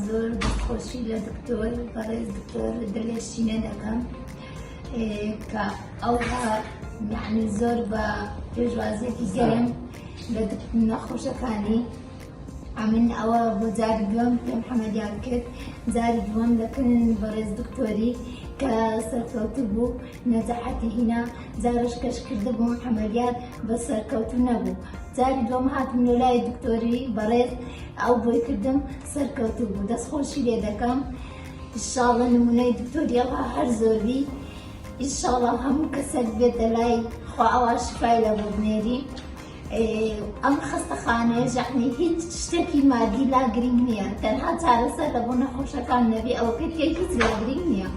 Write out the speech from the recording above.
زۆر دڵخۆشی لە دکتۆر بەڕێز دکتۆر دلێشینە دەکەم کە ئەوها یعنی زۆر بە پێشوازێکی گەرم لە نەخۆشەکانی من ئەوە بۆ جاری دووەم پێم حەمەدیان کرد جاری دووەم دەکردن بەڕێز دکتۆری کە سەرکەوتوو بوو نەجاحەتی هینا جارش کەش کرده بووم حەمەدیار بە سەرکەوتوو نەبوو جاری دووەم هاتم لە لای دکتۆری بەڕێز ئەو بۆی کردم سەرکەوتوو بوو دەستخۆشی لێ دەکەم ئینشاڵڵا نمونەی دکتۆری ئەوها هەر زۆربی ئینشاڵڵا هەموو کەسێک بێتە لای خوا ئەوە شفای لە بۆ بنێری ئەم خەستەخانەیە یعنی هیچ شتێکی مادی لا گرنگ نییە تەنها چارەسەر لە بۆ نەخۆشەکان نەبێ ئەوەکە هیچ لا گرنگ نییە.